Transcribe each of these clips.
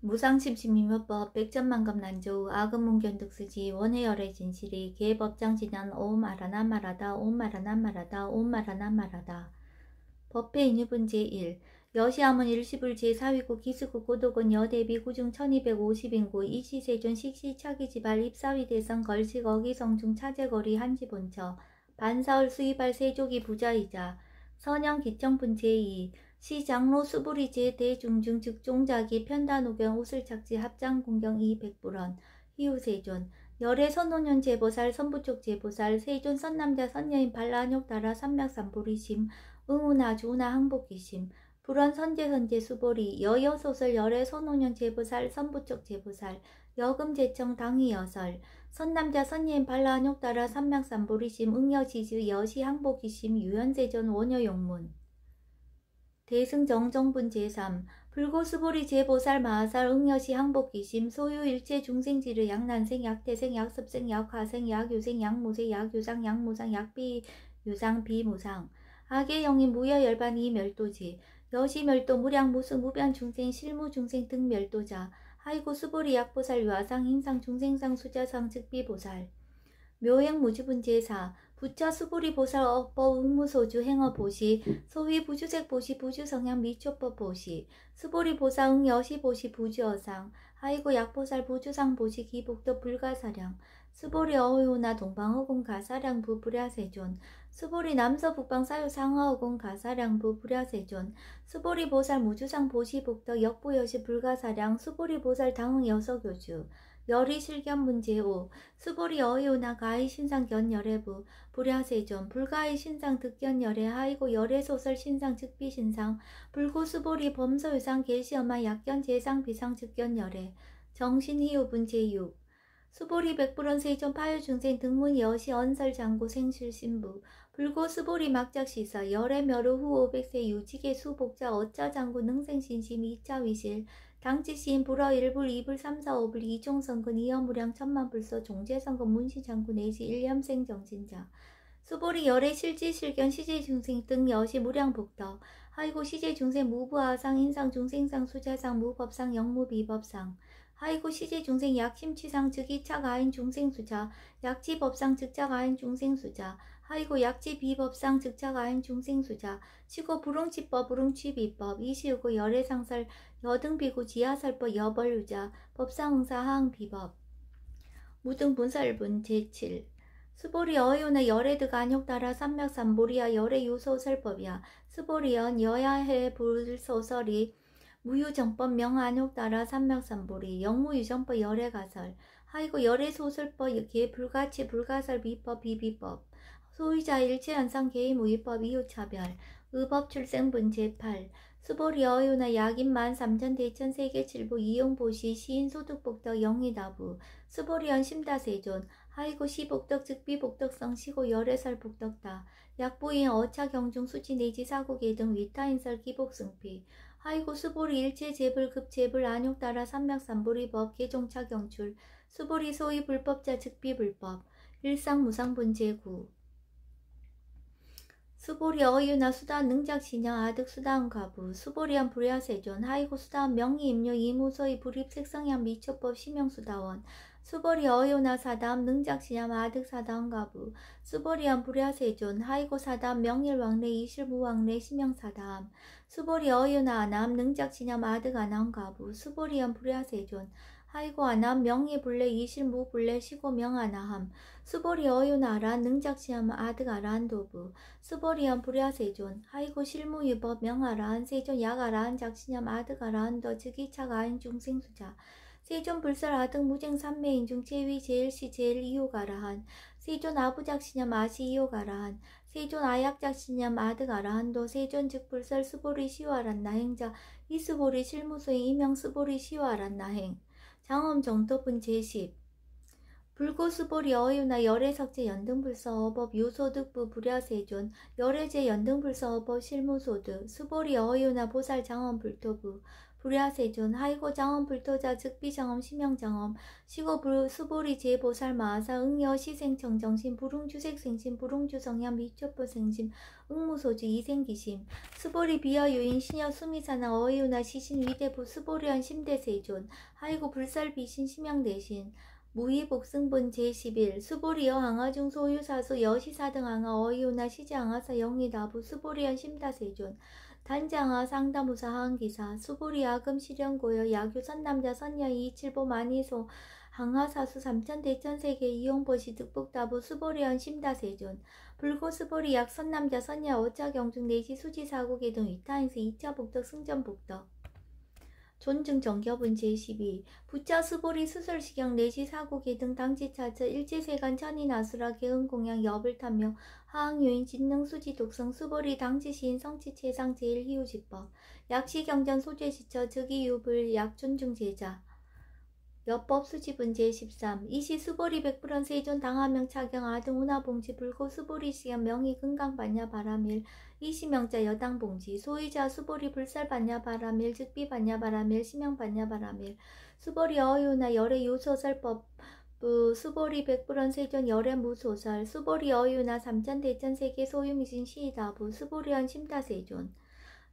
무상심심이묘법 백전만금 난조우 아금문견득수지 원해열의 진실이 개법장진한 오마라나마라다 오마라나마라다 오마라나마라다. 법회인유분 제1 여시함은 일시불 제4위고 기수구 고독은 여대비 구중 1250인구 이시세존 식시차기지발 입사위대성 걸식 어기성중 차제거리 한지본처 반사월 수의발 세조기 부자이자 선영기청분 제2 시장로 수부리제 대중중 즉종자기 편단오경 우슬착지 합장공경 이백불원 희우세존 열애 선노년 제보살 선부쪽 제보살 세존 선남자 선여인 발라욕따라 삼맥삼보리심 응우나주나 항복기심 불원 선제선제 수보리 여여소설 열애 선오년 제보살 선부쪽 제보살 여금제청 당위여설 선남자 선예인 발라욕따라 삼맥삼보리심 응여지즈 여시 항복기심 유연세전 원여용문 대승정정분 제3 불고수보리 제보살 마하살 응여시 항복기심 소유 일체 중생지르 약난생 약태생 약습생 약화생 약유생 약무생 약유상 약무상 약비 유상 비무상 악의 영인 무여열반 이멸도지 여시멸도 무량 무수 무변 중생 실무 중생 등 멸도자 하이고 수보리 약보살 유아상 힘상 중생상 수자상 즉비보살 묘행 무주분 제4 부처 수보리 보살 억법 응무소주 행어 보시 소위 부주색 보시 부주성향 미초법 보시 수보리 보살 응여시 보시 부주어상 하이고 약보살 부주상 보시 기복도 불가사량 수보리 어우나 동방허공 가사량 부불야세존 수보리 남서 북방 사유 상하허공 가사량 부불야세존 수보리 보살 무주상 보시 복덕 역부여시 불가사량 수보리 보살 당응 여서교주 열이 실견문 제5 수보리 어이오나 가히 신상 견열애부 불야세존 불가히 신상 득견열애 하이고 열애소설 신상 즉비신상 불고수보리 범서유상 계시엄마 약견 제상 비상 즉견열애 정신희우분 제6 수보리 백불원 세존 파유중생 등문 여시 언설 장고 생실신부 불고 수보리 막작시사 열애 멸후 후 500세 유지계 수복자 어짜 장고 능생신심 2차 위실 당치시인 불어 1불 2불 3, 4, 5불 2종선근 이어무량 천만불서 종제선근 문시장구 내시 1염생 정신자 수보리 열애 실지실견 시제중생 등 여시 무량복덕 하이고 시제중생 무부하상 인상중생상 수자상 무법상 영무비법상 하이고 시제중생 약심취상 즉 2차 가인 중생수자 약지법상 즉자 가인 중생수자 하이고 약지비법상 즉자 가인 중생수자 치고 불응치법 불응취비법 이시우고 열애상설 여등비구 지하설법 여벌유자 법상응사 하항비법 무등분설분 제7 수보리 어이오나 열애드가 안욕따라 삼맥삼보리야 열애유소설법이야 수보리연 여야해 불소설이 무유정법 명안욕따라 삼맥삼보리 영무유정법 열애가설 하이고 열애소설법 개불가치 불가설 비법 비비법 소유자 일체현상 개의무위법 이유차별 의법출생분 제8 수보리 어유나 약인만 삼천대천 세계칠부 이용보시 시인소득복덕 영의다부 수보리연 심다세존 하이고 시복덕 즉비복덕성 시고 열애설 복덕다 약부인 어차경중 수치 내지 사고계 등 위타인설 기복승피 하이고 수보리 일체 재불급 재불 안욕따라 삼맥삼보리법 개종차 경출 수보리 소위 불법자 즉비불법 일상무상분 제9 수보리 어유나 수다 능작신영 아득 수다은 가부 수보리한 불야세존 하이고 수다은 명의임료 이무소의 불입색성향 미초법 심영수다원 수보리 어유나 사다음 능작신영 아득 사다은 가부 수보리한 불야세존 하이고 사다음 명일왕래 이실무왕래 심영사다음 수보리 어유나 아남 능작신영 아득 아나은 가부 수보리한 불야세존 하이고 아남 명예불래 이실무불래 시고명아나함 수보리 어유나라 능작시함 아득 아라한 도부 수보리한 불야세존 하이고 실무유법 명아라한 세존 약아라한 작시냠 아득 아라한 더 즉이차가 아인 중생수자 세존 불설 아득 무쟁 삼매인 중 제위 제일시 제일 이호가라한 세존 아부작시냠 아시 이호가라한 세존 아약작시냠 아득 아라한도 세존 즉 불설 수보리 시와란 나행자 이수보리 실무소의 이명 수보리 시와란 나행 장엄 정토분 제10 불고수보리 어유나 열애석제 연등불서어법 유소득부 불야세존 열애제 연등불서어법 실무소득 수보리 어유나 보살 장엄불토부 불야세존 하이고 장엄불토자 즉비장엄 심영장엄 시고 수보리 제보살 마하사 응여 시생청정심 불웅주색생심 불웅주성향 미초포생심 응무소주 이생기심 수보리 비여유인 시녀 수미사나 어유나 시신 위대부 수보리언 심대세존 하이고 불살비신 심양대신 무의복승본 제11 수보리여 항아중 소유사수 여시사등 항아 어이우나 시지항아사 영리다부 수보리연 심다세존 단장하 상다무사 하한기사 수보리아금 실현고여 야규 선남자 선녀 이칠보 만이소 항하사수 삼천대천세계 이용보시 득복다부 수보리연 심다세존 불고 수보리 약 선남자 선녀 어차경중 내시 수지사고계 등 위타인스 2차 복덕 승전복덕 존증 정겹은 제12 부자 수보리 수설시경 내시 사고계 등 당지차처 일제세간 천인아수라 개은공양 여불탐명 하항유인 진능수지 독성 수보리 당지시인 성치체상 제일희우지법 약시경전 소재시처 즉이유불 약존중제자 여법 수집은 제13 이시 수보리 백불원 세존 당하명 차경 아등 운하봉지 불고 수보리 시경 명의 금강반야 바라밀 이시명자 여당봉지 소의자 수보리 불살반야 바라밀 즉비반야 바라밀 심양반야 바라밀 수보리 어유나 열애 요소설법 수보리 백불원 세존 열애 무소설 수보리 어유나 삼천대천세계 소유미신 시이다부 수보리언 심다세존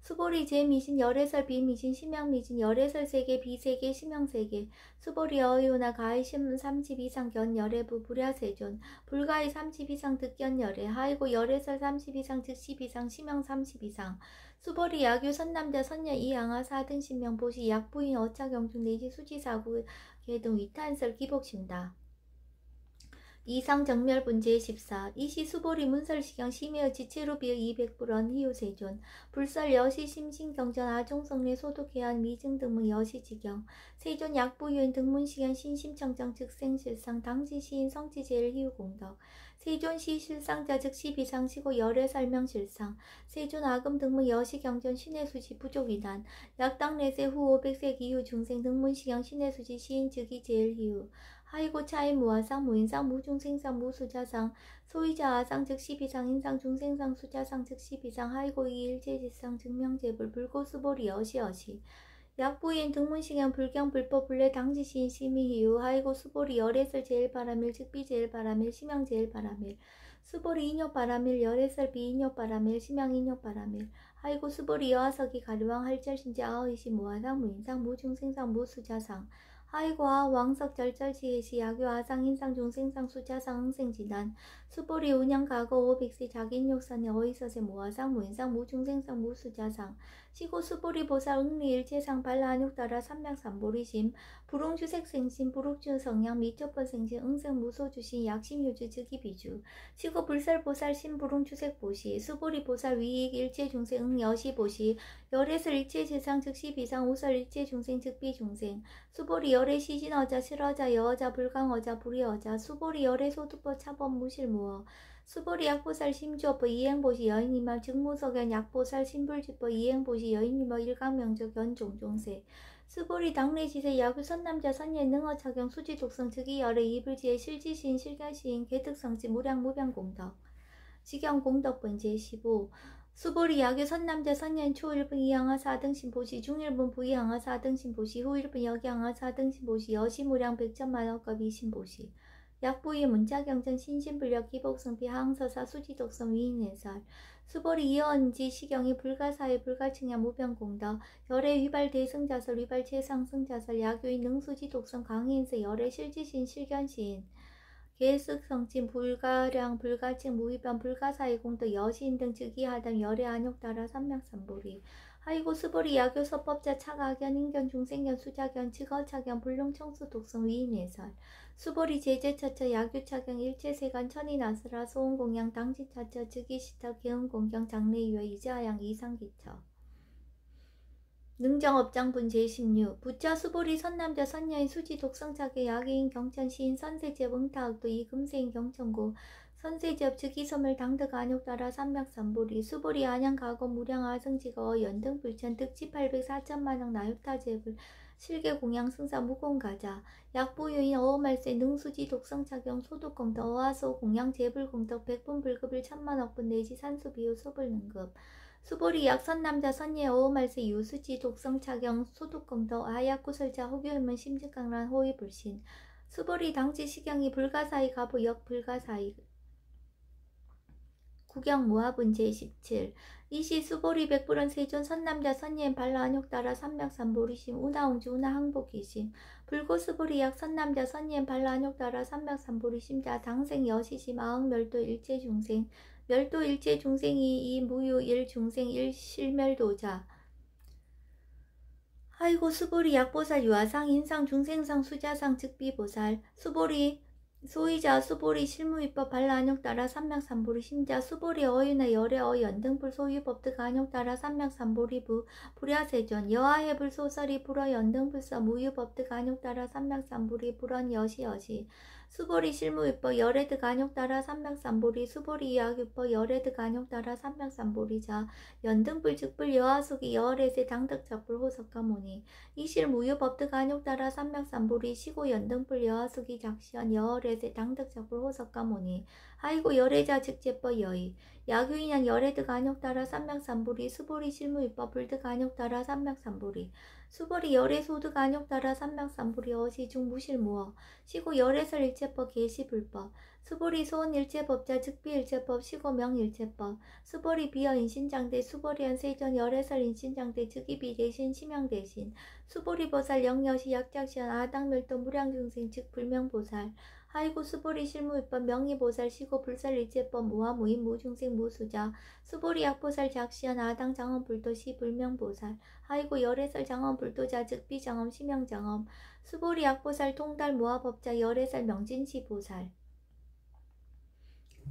수보리 제미신 열애설 비미신 심양미신 열애설 세계 비세계 심양세계 수보리 어유나 가히 30 이상 견 열애부 불야세존 불가히 30 이상 득견 열애 하이고 열애설 30 이상 즉 10 이상 심양 30 이상 수보리 야규 선남자 선녀 이양하 사등 신명 보시 약부인 어차경중 내지 수지사구 개등 위탄설 기복심다 이상정멸분 제14 이시 수보리 문설시경 심해어 지체로비어 200불원 희우세존 불설 여시 심신경전 아종성내 소독해한 미증등문 여시지경 세존 약부유인 등문시경 신심청정 즉생실상 당지시인 성지제일 희우공덕 세존시 실상자 즉 시비상시고 열애설명실상 세존 아금 등문 여시경전 신해수지 부족이단 약당내세 후 500세 기후 중생 등문시경 신해수지 시인 즉이 제일 희우 하이고 차이 무아상 무인상 무중생상 무수자상 소이자 아상 즉 시비상 인상 중생상 수자상 즉 시비상 하이고 이일제지상 증명제불 불고수보리 여시여시 약부인 등문시경 불경 불법 불례 당지시인 심의희유 하이고 수보리 열애설 제일바라밀 즉비 제일바라밀 심양 제일바라밀 수보리 인욕바라밀 열애설 비인욕바라밀 심양 인욕바라밀 하이고 수보리 여하석이 가르왕 할절신지 아허이시 무아상 무인상 무중생상 무수자상 하이고아 왕석 절절지혜시 야교 아상 인상 중생상 수자상 응생지단 수보리 운영 과거 500세 자기인욕산의 어이서세 모아상 무인상 무중생상 무수자상 시고 수보리 보살 응리 일체상 발라 안욕따라 삼명삼보리심 불웅주색생신 불욱주성양 미처번생신 응생 무소주신 약심유주 즉이비주 시고 불살보살 신불웅주색보시 수보리 보살 위익 일체중생 응여시보시 열애설 일체세상 즉시비상 우설 일체중생 즉비중생 수보리 열애 시신어자 실어자 여어자 불강어자 불이어자 수보리 열애 소득법 차법 무실무어 수보리 약보살 심주어법 이행보시 여인이마 즉무석연 약보살 신불지법 이행보시 여인이마 일강명적 연종종세 수보리 당내지세 야구선남자 선예 능어차경 수지독성 즉이 열애 이불지의 실지시인 실견시인 개특성지 무량무변공덕 직영공덕분 제15 수보리 야규 선남자 선년 초1분 이항하 4등신 보시 중1분 부이항하 4등신 보시 후1분 여기항하 4등신 보시 여시무량 100천만원급 이신 보시 약부의 문자경전 신신불력 기복성피 하항서사 수지독성 위인해설 수보리 이어언지 시경이 불가사의 불가층야 무변공덕 열애 위발 대승자설 위발 최상승자설 야규의 능수지독성 강인세 열애 실지신 실견시인 계습성진 불가량 불가칭 무위변 불가사의 공덕 여시인 등 즉이하담 열애 안욕따라 삼명삼보리 하이고 수보리 야교 서법자 차가견 인견 중생견 수자견 측어차견 불룡청수 독성 위인해설 수보리 제재처처 야규차경 일체세간 천인아스라 소음공양 당지차처 즉이시터 개음공경 장래유의 이자양 이상기처 능정업장분 제16 부자 수보리 선남자 선녀인 수지 독성차계 야기인 경천시인 선세제 응타학도 이금세인 경천고 선세지업 즉이소멸 당득 안욕따라 삼맥삼보리 수보리 안양 가고 무량 아승지거 연등 불천 득지 800 4천만억 나육타제불 실계 공양 승사 무공가자 약부유인 어어말세 능수지 독성착용 소득공덕 어하소 공양 재불공덕 백분 불급일 천만억분 내지 산수비유 소불능급 수보리 약선남자 선예 어어말세 유수지 독성착용 소득공덕 아약구설자 호교현문 심직강란 호위불신 수보리 당지 시경이 불가사의 가부 역 불가사의 구경 모합은 제17 이시 수보리 백불원 세존 선남자 선예인 발라 안욕따라 삼맥삼보리심 우나옹주 우나항복이심 불고수보리 약 선남자 선예인 발라 안욕따라 삼맥삼보리심자 당생 여시심 아흥멸도 일체중생 멸도 일체중생이 이 무유 일중생 일실멸도자 아이고 수보리 약보살 유아상 인상 중생상 수자상 즉비보살 수보리 소이자 수보리 실무위법 발라 안욕따라 삼맥삼보리 심자 수보리 어유나 열애 연등불 소유법득 안욕따라 삼맥삼보리부 불야세존 여하해불 소설이 불어 연등불서 무유법득 안욕따라 삼맥삼보리 불언 여시여시 수보리 실무위법 열애득 안욕따라 삼맥삼보리 수보리 여학위법 열애득 안욕따라 삼맥삼보리자 연등불 즉불 여하속이 여월에세 당득작불 호석가모니 이실 무유법득 안욕따라 삼맥삼보리 시고 연등불 여하속이 작시연 여월에세 당득작불 호석가모니 아이고 열애자 즉제법 여의 야규인양 열애득 안욕따라 삼맥삼보리 수보리 실무위법 불득 안욕따라 삼맥삼보리 수보리 열애소득 안욕따라 삼맥삼보리 어시중 무실무어 시고 열애설 일체법 계시불법 수보리 소원일체법자 즉비일체법 시고명일체법 수보리 비어인신장대 수보리한 세전 열애설 인신장대 즉이비대신 심양대신 수보리 보살 영여시 약작시한 아당멸도 무량중생 즉 불명보살 아이고 수보리 실무위법 명의보살 시고 불살일체법 무화무인 무중생 무수자 수보리 약보살 작시한 아당 장엄불도 시 불명보살 아이고 열애설 장엄불도자 즉비장엄 심양장엄 수보리 약보살 통달 무화법자 열애설 명진시보살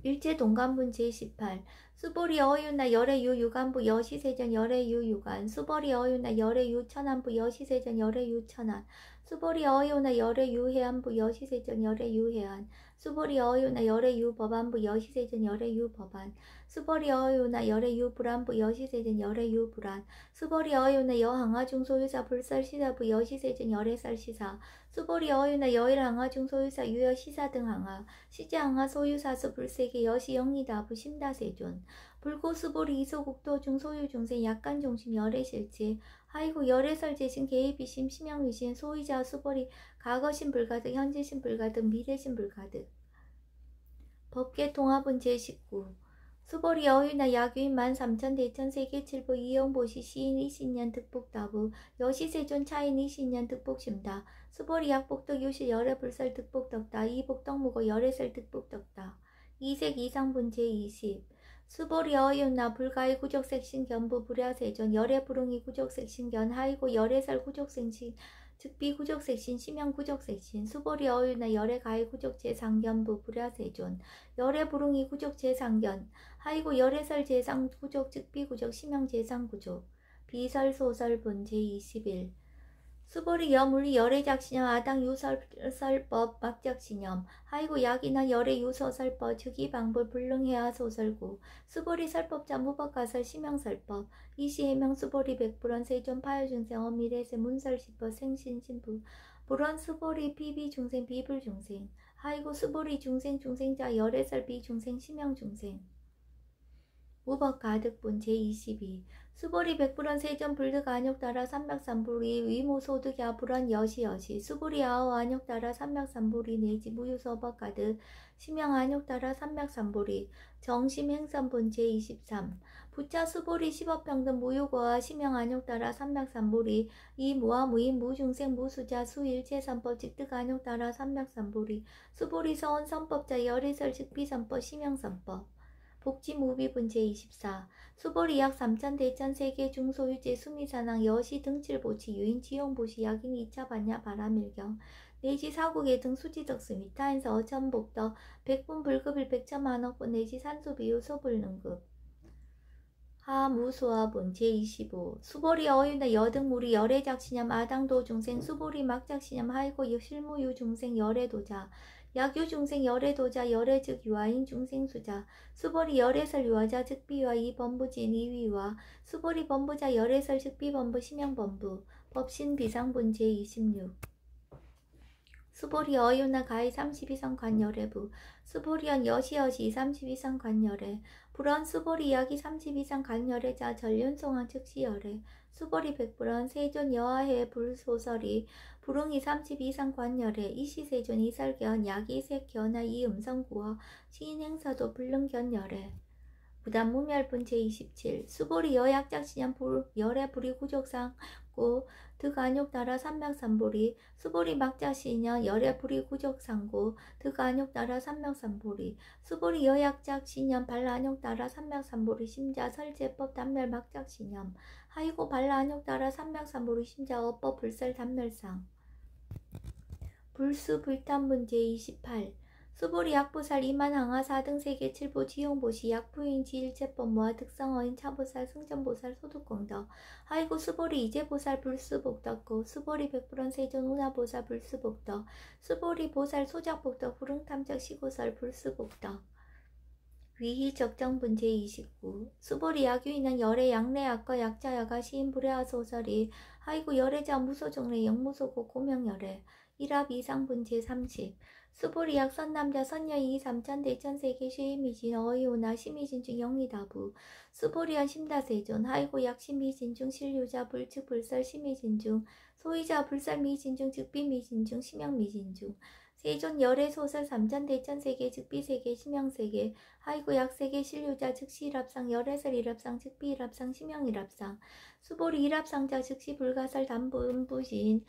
일체동간분 제18 수보리 어유나 열애유 유간부 여시세전 열애유 유간 수보리 어유나 열애유 천안부 여시세전 열애유 천안 수보리 어유나 열애유 해안부 여시세전 열애유 해안 수보리 어유나 열애유 법안부 여시세전 열애유 법안 수보리 어유나 열애유 불안부 여시세전 열애유 불안 수보리 어유나 여항아중 소유사 불설시사부 여시세전 열애설시사 수보리 어유나 여일항아중 소유사 유여시사 등 항아 시제항아 소유사수 불세계 여시영리다부 심다세존 불고수보리 이소국도중 소유중생 약간중심 열애실체 아이고 열애설제신 개입이심 심양위신 소이자 수보리 과거신 불가득 현재신 불가득 미래신 불가득 법계통합은 제19 수보리 어휘나 야규인 13,000 대천 세계칠부 이영보시 시인 이신년 득복다부 여시세존 차인 이신년 득복심다 수보리 약복덕 유실 열애불설 득복덕다 이복덕무고 열애설 득복덕다 이색 이상분 제20 수보리 어이나 불가의 구족색신 견부 불야세존 열애불응이 구족색신 견 하이고 열애설 구족생신 즉비 구족색신 심형 구족색신 수보리 어유나 열애가의 구족제상견부 불야세존 열애불응이 구족제상견 하이고 열애설 제상 구족 즉비 구족 심형 제상구족 비설 소설 본제 21 수보리 여물리 열애작신염 아당 유설법 막작신염 하이고 약이나 열애 유서설법 즉이방불 불능해야 소설구 수보리 설법자 무법가설 심형설법 이시해명 수보리 백불원 세존 파요중생 어미래세 문설시법 생신신부 불원 수보리 비비중생 비불중생 하이고 수보리 중생자 열애설 비중생 심형중생 무법가득분 제22 수보리 백불원 세전 불득 안욕따라 삼맥삼보리 위모소득 야불원 여시여시 수보리 아오 안욕따라 삼맥삼보리 내지 무유서법가득 심형 안욕따라 삼맥삼보리 정심행선분 제23 부차 수보리 십업평등 무유고와 심형 안욕따라 삼맥삼보리 이 무아무인 무중생 무수자 수일체선법 직득 안욕따라 삼맥삼보리 수보리 서원 선법자 열애설 즉비선법 심형선법 복지무비분 제24 수보리 약 3천 대천 세계 중소유제 수미산항 여시 등칠보치 유인 지용보시 약인 2차 반야 바람일경 내지 사국의 등 수지덕스 미타인서 어천복덕 백분 불급일 백천만억분 내지 산소비유 소불능급 하무소화분 제25 수보리 어유나 여등무리 열애작신염 아당도 중생 수보리 막작신염 하이고 실무유 중생 열애도자 약유 중생 열애 도자 열애 즉 유아인 중생 수자 수보리 열애설 유아자 즉 비와 이 범부진 이위와 수보리 범부자 열애설 즉 비범부 심형범부 법신 비상분 제26 수보리 어유나 가히 32성 관열애부 수보리언 여시여시 32성 관열애 불언 수보리 이야기 32성 관열애자 전륜송왕 즉시열애 수보리 백불언 세존 여하해 불소설이 불응이 32성 관열애 이시세존 이설견 야기 색견하 이음성구어 시인행사도 불능견열애 부담무멸분 제27 수보리 여약작신연 열애 불이 구족상고 득안욕나라 삼명삼보리 수보리 막자신연 열애 불이 구족상고 득안욕나라 삼명삼보리 수보리 여약작신연 발라안욕나라 삼명삼보리 심자 설제법 단멸 막작신연 하이고 발라안욕나라 삼명삼보리 심자 어법 불설 단멸상 불수 불탄문 제28 수보리 약보살 이만항하 4등 세계 7보 지용보시 약부인 지일체법 모아 득성어인 차보살 승전보살 소득공덕 하이고 수보리 이제보살 불수복덕고 수보리 백불원 세존 운하보살 불수복덕 수보리 보살 소작복덕 불응탐적 시고설 불수복덕 위희 적정분 제29 수보리 약유인은 열애 양내 약과 약자야가 시인 불애하 소설이 하이고 열애자 무소종래 영무소고 고명열애 일합 이상분 제30 수보리 약 선남자 선녀이 삼천 대천세계 시미진 어이오나 시미진 중 영리다부 수보리한 심다세존 하이고 약 시미진 중 실유자 불측 불설 시미진 중 소이자 불설 미진 중 즉비 미진 중 심형 미진 중 세존 열애 소설 삼천 대천세계 즉비 세계 심형 세계 하이고 약 세계 실유자 즉시 일합상 열애설 일합상 즉비 일합상 심형 일합상 수보리 일합상자 즉시 불가설 담부 음부진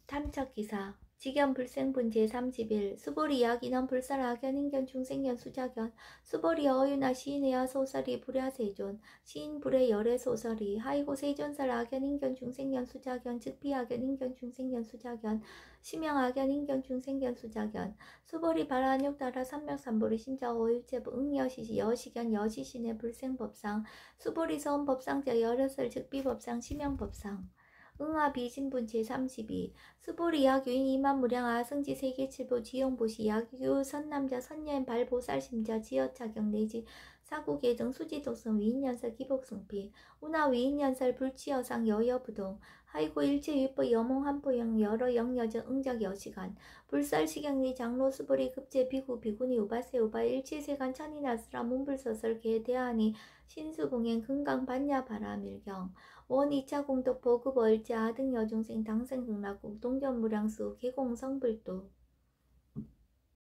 탐척기사 직연 불생분 제31 수보리 약인원 불설 악연 인견 중생견 수작견 수보리 어유나 시인애야 소설이 불야세존 시인 불의 열애 소설이 하이고 세존설 악연 인견 중생견 수작견 즉비 악연 인견 중생견 수작견 심형 악연 인견 중생견 수작견 수보리 발안욕따라 삼명삼보리 심자 어유체부 응여시시 여시견 여시신의 불생법상 수보리 서원법상자 열애설 즉비법상 심형법상 응하 비신분 제32 수보리 약유인 이만무량 아승지 세계칠보 지용보시 약유 선남자 선녀인 발보살심자 지어차경 내지 사국예 등 수지독성 위인연설 기복승피 운하 위인연설 불치여상 여여부동 하이고 일체유법 여몽한포영 여러 영여정 응적 여시간 불설시경리 장로 수보리 급제 비구 비구니 우바세 우바 일체세간 천이나스라 문불서설 개대하니 신수봉행 금강 반야 바라밀경 원 2차 공덕 보급 얼자 아등 여중생 당생극락국 동전무량수 개공성불도